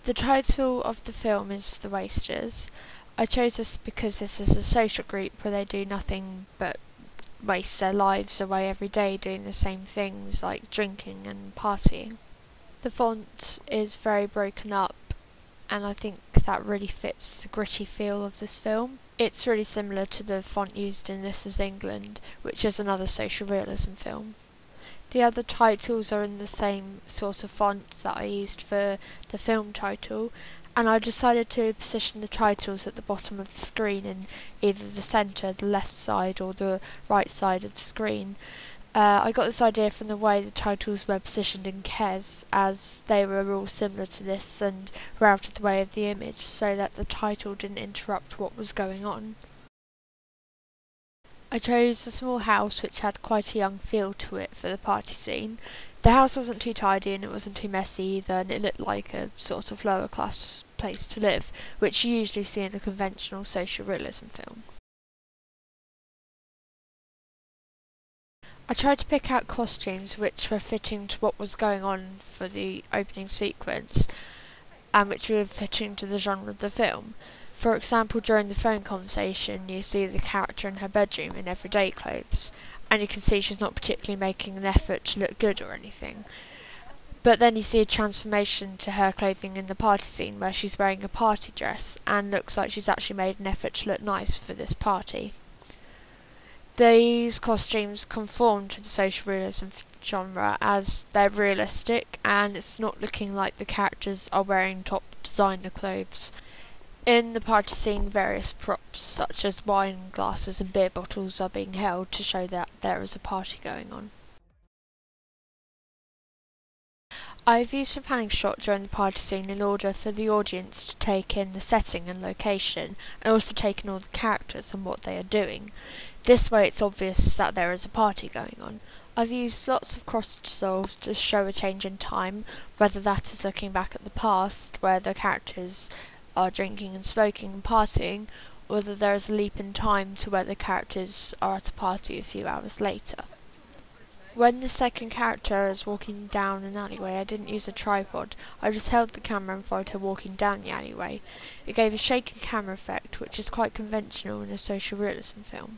The title of the film is The Wasters. I chose this because this is a social group where they do nothing but waste their lives away every day doing the same things like drinking and partying. The font is very broken up, and I think that really fits the gritty feel of this film. It's really similar to the font used in This Is England, which is another social realism film. The other titles are in the same sort of font that I used for the film title, and I decided to position the titles at the bottom of the screen in either the centre, the left side, or the right side of the screen. I got this idea from the way the titles were positioned in Kes, as they were all similar to this and were out of the way of the image, so that the title didn't interrupt what was going on. I chose a small house which had quite a young feel to it for the party scene. The house wasn't too tidy and it wasn't too messy either, and it looked like a sort of lower class place to live, which you usually see in a conventional social realism film. I tried to pick out costumes which were fitting to what was going on for the opening sequence, and which were fitting to the genre of the film. For example, during the phone conversation, you see the character in her bedroom in everyday clothes, and you can see she's not particularly making an effort to look good or anything. But then you see a transformation to her clothing in the party scene where she's wearing a party dress and looks like she's actually made an effort to look nice for this party. These costumes conform to the social realism genre as they're realistic and it's not looking like the characters are wearing top designer clothes. In the party scene, various props such as wine glasses and beer bottles are being held to show that there is a party going on. I've used a panning shot during the party scene in order for the audience to take in the setting and location, and also take in all the characters and what they are doing. This way it's obvious that there is a party going on. I've used lots of cross dissolves to show a change in time, whether that is looking back at the past, where the characters are drinking and smoking and partying, or whether there is a leap in time to where the characters are at a party a few hours later. When the second character is walking down an alleyway, I didn't use a tripod. I just held the camera and followed her walking down the alleyway. It gave a shaking camera effect, which is quite conventional in a social realism film.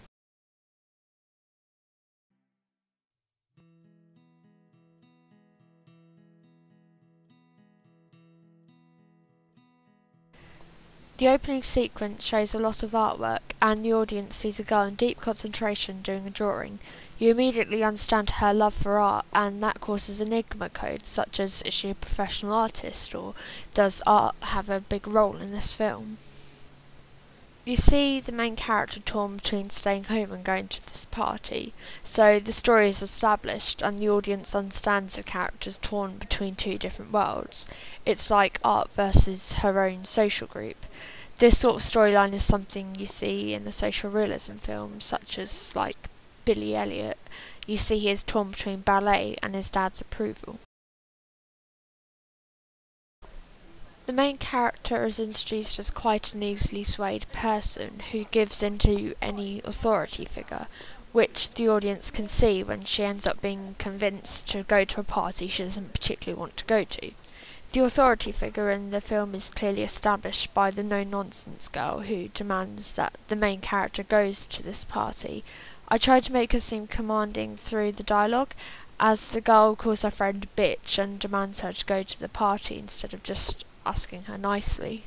The opening sequence shows a lot of artwork, and the audience sees a girl in deep concentration doing a drawing. You immediately understand her love for art, and that causes enigma codes such as, is she a professional artist, or does art have a big role in this film? You see the main character torn between staying home and going to this party, so the story is established and the audience understands the characters torn between two different worlds. It's like art versus her own social group. This sort of storyline is something you see in a social realism film, such as like Billy Elliot. You see he is torn between ballet and his dad's approval. The main character is introduced as quite an easily swayed person who gives in to any authority figure, which the audience can see when she ends up being convinced to go to a party she doesn't particularly want to go to. The authority figure in the film is clearly established by the no-nonsense girl who demands that the main character goes to this party. I tried to make her seem commanding through the dialogue, as the girl calls her friend a bitch and demands her to go to the party instead of just asking her nicely.